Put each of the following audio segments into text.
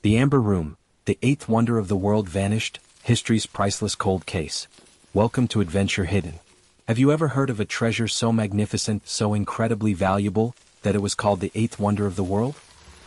The Amber Room, the eighth wonder of the world vanished, history's priceless cold case. Welcome to Adventure Hidden. Have you ever heard of a treasure so magnificent, so incredibly valuable, that it was called the eighth wonder of the world?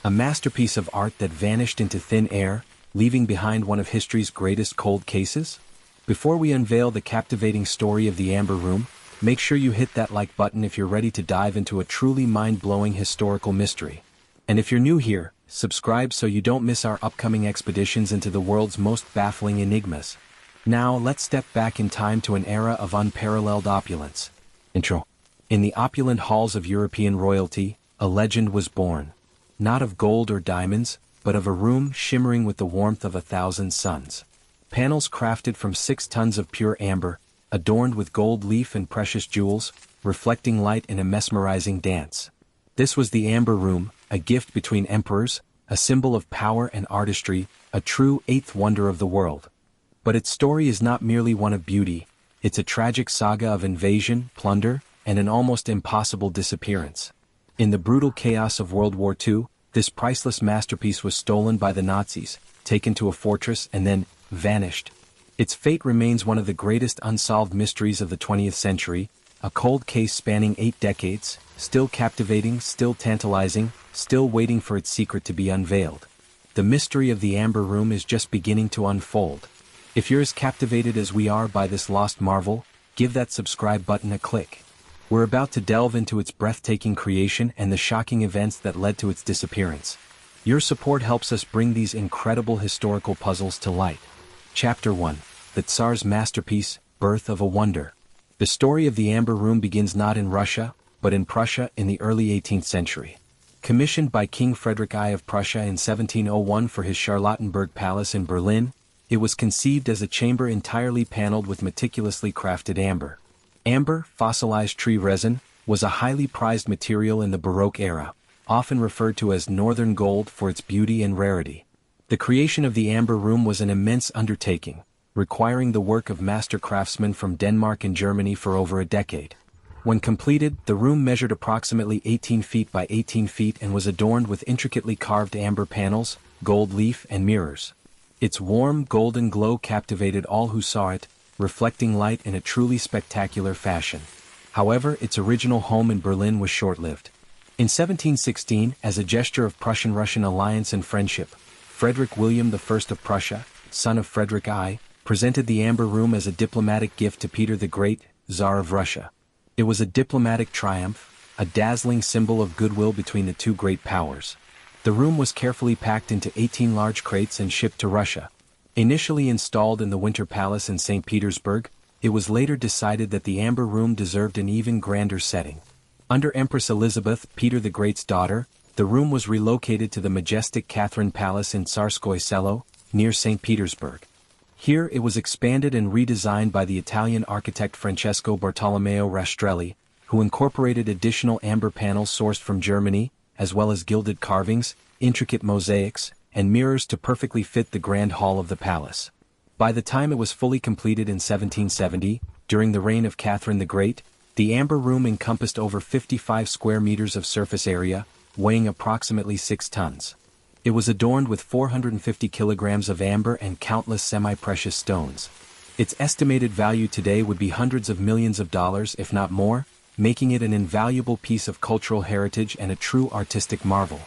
A masterpiece of art that vanished into thin air, leaving behind one of history's greatest cold cases? Before we unveil the captivating story of the Amber Room, make sure you hit that like button if you're ready to dive into a truly mind-blowing historical mystery. And if you're new here, subscribe so you don't miss our upcoming expeditions into the world's most baffling enigmas. Now let's step back in time to an era of unparalleled opulence. Intro. In the opulent halls of European royalty, a legend was born. Not of gold or diamonds, but of a room shimmering with the warmth of 1,000 suns. Panels crafted from 6 tons of pure amber, adorned with gold leaf and precious jewels, reflecting light in a mesmerizing dance. This was the Amber Room, a gift between emperors, a symbol of power and artistry, a true eighth wonder of the world. But its story is not merely one of beauty, it's a tragic saga of invasion, plunder, and an almost impossible disappearance. In the brutal chaos of World War II, this priceless masterpiece was stolen by the Nazis, taken to a fortress and then vanished. Its fate remains one of the greatest unsolved mysteries of the 20th century, a cold case spanning 8 decades, still captivating, still tantalizing, still waiting for its secret to be unveiled. The mystery of the Amber Room is just beginning to unfold. If you're as captivated as we are by this lost marvel, give that subscribe button a click. We're about to delve into its breathtaking creation and the shocking events that led to its disappearance. Your support helps us bring these incredible historical puzzles to light. Chapter 1. The Tsar's Masterpiece, Birth of a Wonder. The story of the Amber Room begins not in Russia, but in Prussia in the early 18th century. Commissioned by King Frederick I of Prussia in 1701 for his Charlottenburg Palace in Berlin, it was conceived as a chamber entirely paneled with meticulously crafted amber. Amber, fossilized tree resin, was a highly prized material in the Baroque era, often referred to as northern gold for its beauty and rarity. The creation of the Amber Room was an immense undertaking, requiring the work of master craftsmen from Denmark and Germany for over a decade. When completed, the room measured approximately 18 feet by 18 feet and was adorned with intricately carved amber panels, gold leaf and mirrors. Its warm, golden glow captivated all who saw it, reflecting light in a truly spectacular fashion. However, its original home in Berlin was short-lived. In 1716, as a gesture of Prussian-Russian alliance and friendship, Frederick William I of Prussia, son of Frederick I, presented the Amber Room as a diplomatic gift to Peter the Great, Tsar of Russia. It was a diplomatic triumph, a dazzling symbol of goodwill between the two great powers. The room was carefully packed into 18 large crates and shipped to Russia. Initially installed in the Winter Palace in St. Petersburg, it was later decided that the Amber Room deserved an even grander setting. Under Empress Elizabeth, Peter the Great's daughter, the room was relocated to the majestic Catherine Palace in Tsarskoye Selo, near St. Petersburg. Here it was expanded and redesigned by the Italian architect Francesco Bartolomeo Rastrelli, who incorporated additional amber panels sourced from Germany, as well as gilded carvings, intricate mosaics, and mirrors to perfectly fit the grand hall of the palace. By the time it was fully completed in 1770, during the reign of Catherine the Great, the Amber Room encompassed over 55 square meters of surface area, weighing approximately 6 tons. It was adorned with 450 kilograms of amber and countless semi-precious stones. Its estimated value today would be hundreds of millions of dollars if not more, making it an invaluable piece of cultural heritage and a true artistic marvel.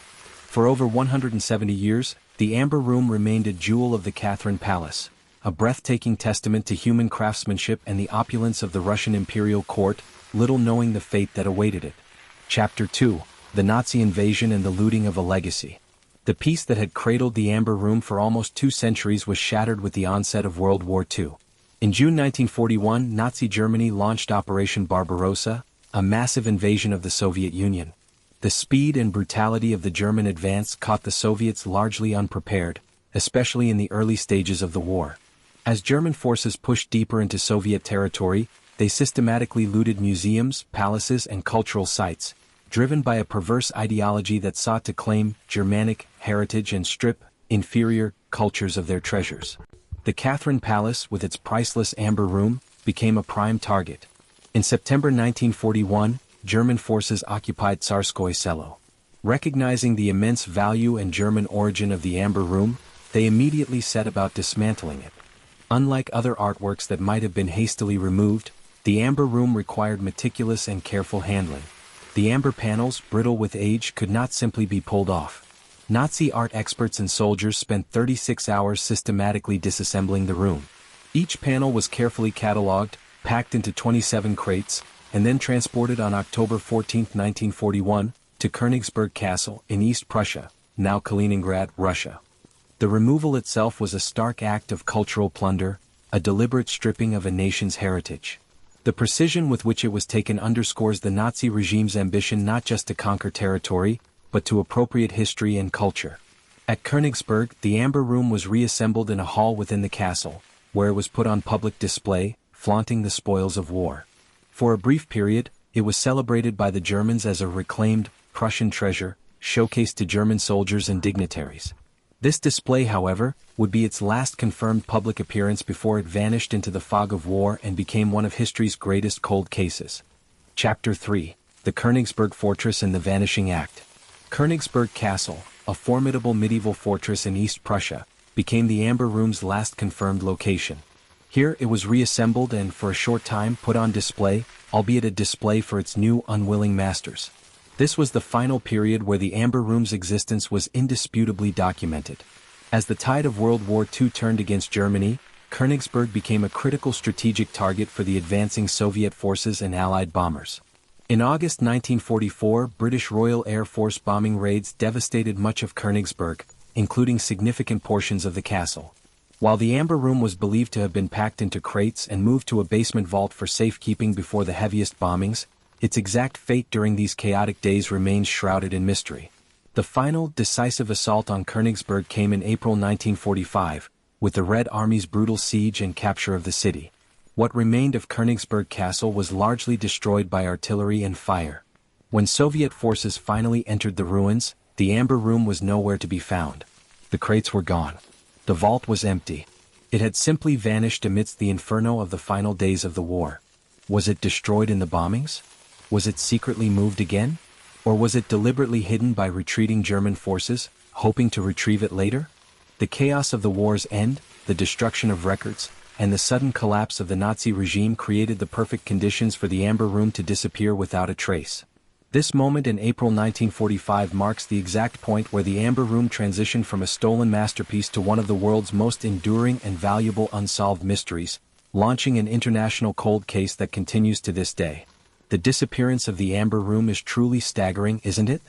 For over 170 years, the Amber Room remained a jewel of the Catherine Palace, a breathtaking testament to human craftsmanship and the opulence of the Russian imperial court, little knowing the fate that awaited it. Chapter 2. The Nazi Invasion and the Looting of a Legacy. The peace that had cradled the Amber Room for almost 2 centuries was shattered with the onset of World War II. In June 1941, Nazi Germany launched Operation Barbarossa, a massive invasion of the Soviet Union. The speed and brutality of the German advance caught the Soviets largely unprepared, especially in the early stages of the war. As German forces pushed deeper into Soviet territory, they systematically looted museums, palaces, and cultural sites, driven by a perverse ideology that sought to claim Germanic heritage and strip inferior cultures of their treasures. The Catherine Palace, with its priceless Amber Room, became a prime target. In September 1941, German forces occupied Tsarskoye Selo. Recognizing the immense value and German origin of the Amber Room, they immediately set about dismantling it. Unlike other artworks that might have been hastily removed, the Amber Room required meticulous and careful handling. The amber panels, brittle with age, could not simply be pulled off. Nazi art experts and soldiers spent 36 hours systematically disassembling the room. Each panel was carefully catalogued, packed into 27 crates, and then transported on October 14, 1941, to Königsberg Castle in East Prussia, now Kaliningrad, Russia. The removal itself was a stark act of cultural plunder, a deliberate stripping of a nation's heritage. The precision with which it was taken underscores the Nazi regime's ambition not just to conquer territory, but to appropriate history and culture. At Königsberg, the Amber Room was reassembled in a hall within the castle, where it was put on public display, flaunting the spoils of war. For a brief period, it was celebrated by the Germans as a reclaimed, Prussian treasure, showcased to German soldiers and dignitaries. This display, however, would be its last confirmed public appearance before it vanished into the fog of war and became one of history's greatest cold cases. Chapter 3: The Königsberg Fortress and the Vanishing Act. Königsberg Castle, a formidable medieval fortress in East Prussia, became the Amber Room's last confirmed location. Here it was reassembled and for a short time put on display, albeit a display for its new unwilling masters. This was the final period where the Amber Room's existence was indisputably documented. As the tide of World War II turned against Germany, Königsberg became a critical strategic target for the advancing Soviet forces and Allied bombers. In August 1944, British Royal Air Force bombing raids devastated much of Königsberg, including significant portions of the castle. While the Amber Room was believed to have been packed into crates and moved to a basement vault for safekeeping before the heaviest bombings, its exact fate during these chaotic days remains shrouded in mystery. The final, decisive assault on Königsberg came in April 1945, with the Red Army's brutal siege and capture of the city. What remained of Königsberg Castle was largely destroyed by artillery and fire. When Soviet forces finally entered the ruins, the Amber Room was nowhere to be found. The crates were gone. The vault was empty. It had simply vanished amidst the inferno of the final days of the war. Was it destroyed in the bombings? Was it secretly moved again? Or was it deliberately hidden by retreating German forces, hoping to retrieve it later? The chaos of the war's end, the destruction of records, and the sudden collapse of the Nazi regime created the perfect conditions for the Amber Room to disappear without a trace. This moment in April 1945 marks the exact point where the Amber Room transitioned from a stolen masterpiece to one of the world's most enduring and valuable unsolved mysteries, launching an international cold case that continues to this day. The disappearance of the Amber Room is truly staggering, isn't it?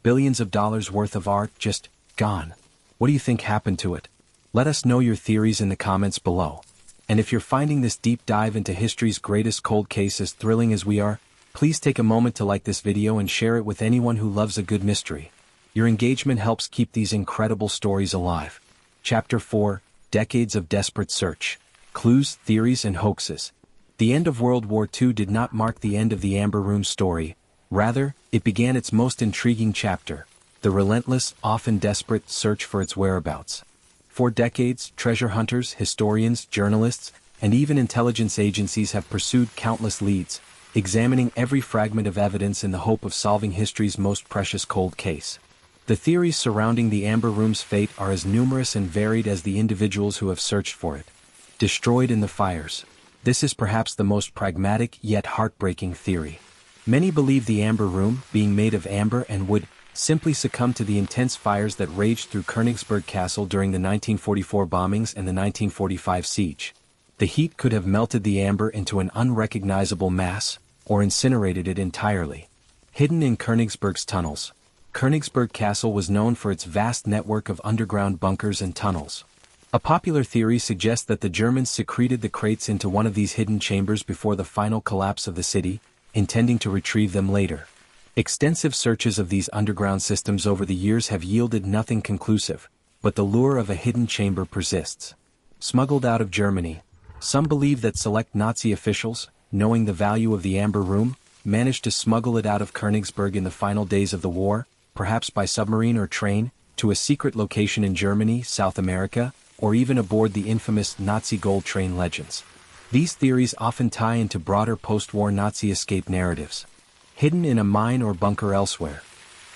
Billions of dollars worth of art just gone. What do you think happened to it? Let us know your theories in the comments below. And if you're finding this deep dive into history's greatest cold case as thrilling as we are, please take a moment to like this video and share it with anyone who loves a good mystery. Your engagement helps keep these incredible stories alive. Chapter 4: Decades of Desperate Search. Clues, Theories and Hoaxes. The end of World War II did not mark the end of the Amber Room story. Rather, it began its most intriguing chapter, the relentless, often desperate search for its whereabouts. For decades, treasure hunters, historians, journalists, and even intelligence agencies have pursued countless leads, examining every fragment of evidence in the hope of solving history's most precious cold case. The theories surrounding the Amber Room's fate are as numerous and varied as the individuals who have searched for it. Destroyed in the fires. This is perhaps the most pragmatic yet heartbreaking theory. Many believe the Amber Room, being made of amber and wood, simply succumbed to the intense fires that raged through Königsberg Castle during the 1944 bombings and the 1945 siege. The heat could have melted the amber into an unrecognizable mass, or incinerated it entirely. Hidden in Königsberg's tunnels. Königsberg Castle was known for its vast network of underground bunkers and tunnels. A popular theory suggests that the Germans secreted the crates into one of these hidden chambers before the final collapse of the city, intending to retrieve them later. Extensive searches of these underground systems over the years have yielded nothing conclusive, but the lure of a hidden chamber persists. Smuggled out of Germany. Some believe that select Nazi officials, knowing the value of the Amber Room, managed to smuggle it out of Königsberg in the final days of the war, perhaps by submarine or train, to a secret location in Germany, South America, or even aboard the infamous Nazi gold train legends. These theories often tie into broader post-war Nazi escape narratives. Hidden in a mine or bunker elsewhere.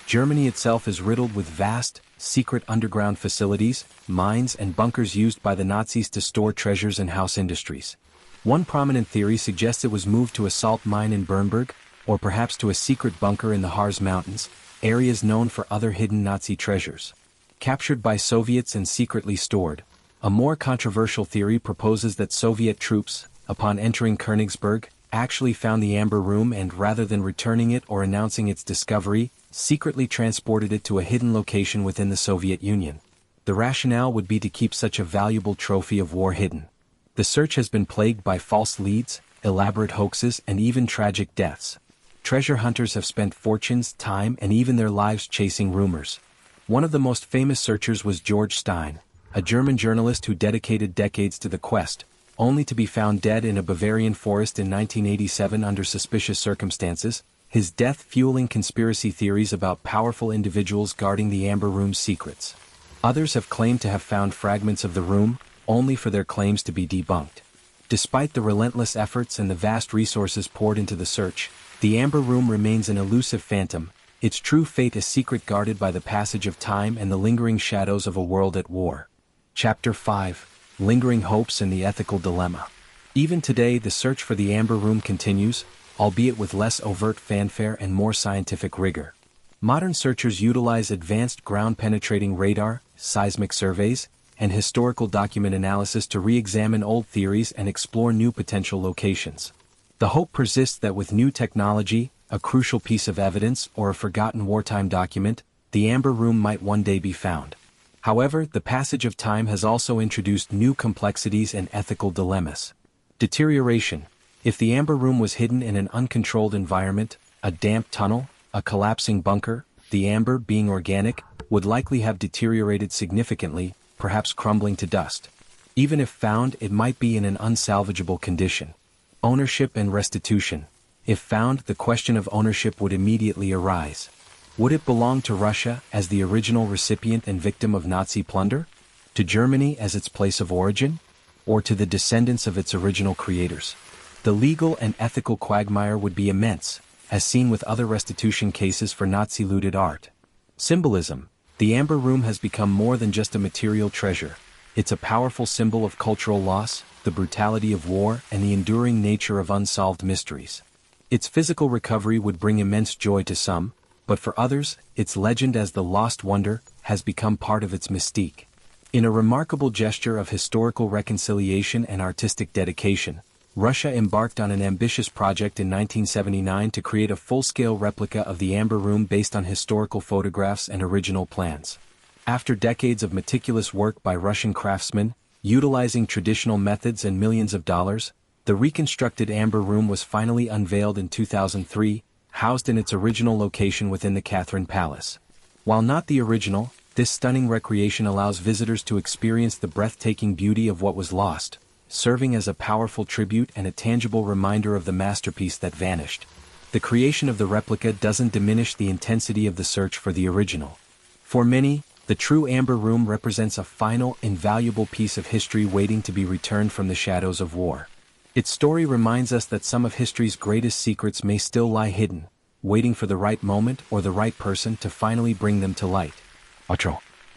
Germany itself is riddled with vast, secret underground facilities, mines and bunkers used by the Nazis to store treasures and house industries. One prominent theory suggests it was moved to a salt mine in Bernburg, or perhaps to a secret bunker in the Harz Mountains, areas known for other hidden Nazi treasures. Captured by Soviets and secretly stored. A more controversial theory proposes that Soviet troops, upon entering Königsberg, actually found the Amber Room and rather than returning it or announcing its discovery, secretly transported it to a hidden location within the Soviet Union. The rationale would be to keep such a valuable trophy of war hidden. The search has been plagued by false leads, elaborate hoaxes and even tragic deaths. Treasure hunters have spent fortunes, time and even their lives chasing rumors. One of the most famous searchers was George Stein, a German journalist who dedicated decades to the quest, only to be found dead in a Bavarian forest in 1987 under suspicious circumstances, his death fueling conspiracy theories about powerful individuals guarding the Amber Room's secrets. Others have claimed to have found fragments of the room, only for their claims to be debunked. Despite the relentless efforts and the vast resources poured into the search, the Amber Room remains an elusive phantom, its true fate a secret guarded by the passage of time and the lingering shadows of a world at war. Chapter 5: Lingering Hopes and the Ethical Dilemma. Even today the search for the Amber Room continues, albeit with less overt fanfare and more scientific rigor. Modern searchers utilize advanced ground-penetrating radar, seismic surveys, and historical document analysis to re-examine old theories and explore new potential locations. The hope persists that with new technology, a crucial piece of evidence or a forgotten wartime document, the Amber Room might one day be found. However, the passage of time has also introduced new complexities and ethical dilemmas. Deterioration. If the Amber Room was hidden in an uncontrolled environment, a damp tunnel, a collapsing bunker, the amber, being organic, would likely have deteriorated significantly, perhaps crumbling to dust. Even if found, it might be in an unsalvageable condition. Ownership and restitution. If found, the question of ownership would immediately arise. Would it belong to Russia as the original recipient and victim of Nazi plunder? To Germany as its place of origin? Or to the descendants of its original creators? The legal and ethical quagmire would be immense, as seen with other restitution cases for Nazi-looted art. Symbolism. The Amber Room has become more than just a material treasure. It's a powerful symbol of cultural loss, the brutality of war, and the enduring nature of unsolved mysteries. Its physical recovery would bring immense joy to some, but for others, its legend as the lost wonder has become part of its mystique. In a remarkable gesture of historical reconciliation and artistic dedication, Russia embarked on an ambitious project in 1979 to create a full-scale replica of the Amber Room based on historical photographs and original plans. After decades of meticulous work by Russian craftsmen, utilizing traditional methods and millions of dollars, the reconstructed Amber Room was finally unveiled in 2003, housed in its original location within the Catherine Palace. While not the original, this stunning recreation allows visitors to experience the breathtaking beauty of what was lost, serving as a powerful tribute and a tangible reminder of the masterpiece that vanished. The creation of the replica doesn't diminish the intensity of the search for the original. For many, the true Amber Room represents a final, invaluable piece of history waiting to be returned from the shadows of war. Its story reminds us that some of history's greatest secrets may still lie hidden, waiting for the right moment or the right person to finally bring them to light.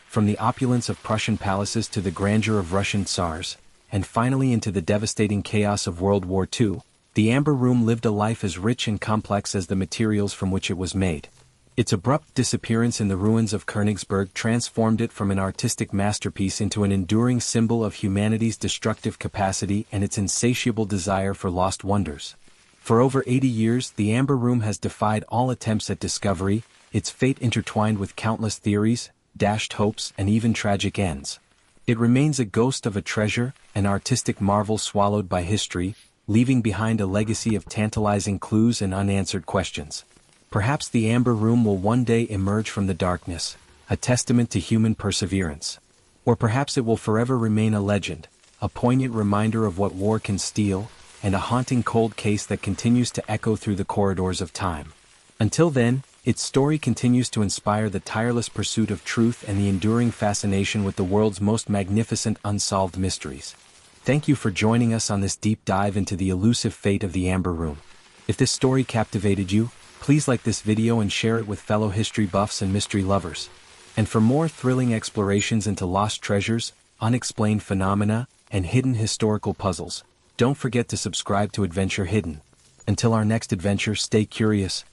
From the opulence of Prussian palaces to the grandeur of Russian Tsars, and finally into the devastating chaos of World War II, the Amber Room lived a life as rich and complex as the materials from which it was made. Its abrupt disappearance in the ruins of Königsberg transformed it from an artistic masterpiece into an enduring symbol of humanity's destructive capacity and its insatiable desire for lost wonders. For over 80 years, the Amber Room has defied all attempts at discovery, its fate intertwined with countless theories, dashed hopes, and even tragic ends. It remains a ghost of a treasure, an artistic marvel swallowed by history, leaving behind a legacy of tantalizing clues and unanswered questions. Perhaps the Amber Room will one day emerge from the darkness, a testament to human perseverance. Or perhaps it will forever remain a legend, a poignant reminder of what war can steal, and a haunting cold case that continues to echo through the corridors of time. Until then, its story continues to inspire the tireless pursuit of truth and the enduring fascination with the world's most magnificent unsolved mysteries. Thank you for joining us on this deep dive into the elusive fate of the Amber Room. If this story captivated you, Please like this video and share it with fellow history buffs and mystery lovers. And for more thrilling explorations into lost treasures, unexplained phenomena, and hidden historical puzzles, don't forget to subscribe to Adventure Hidden. Until our next adventure, stay curious,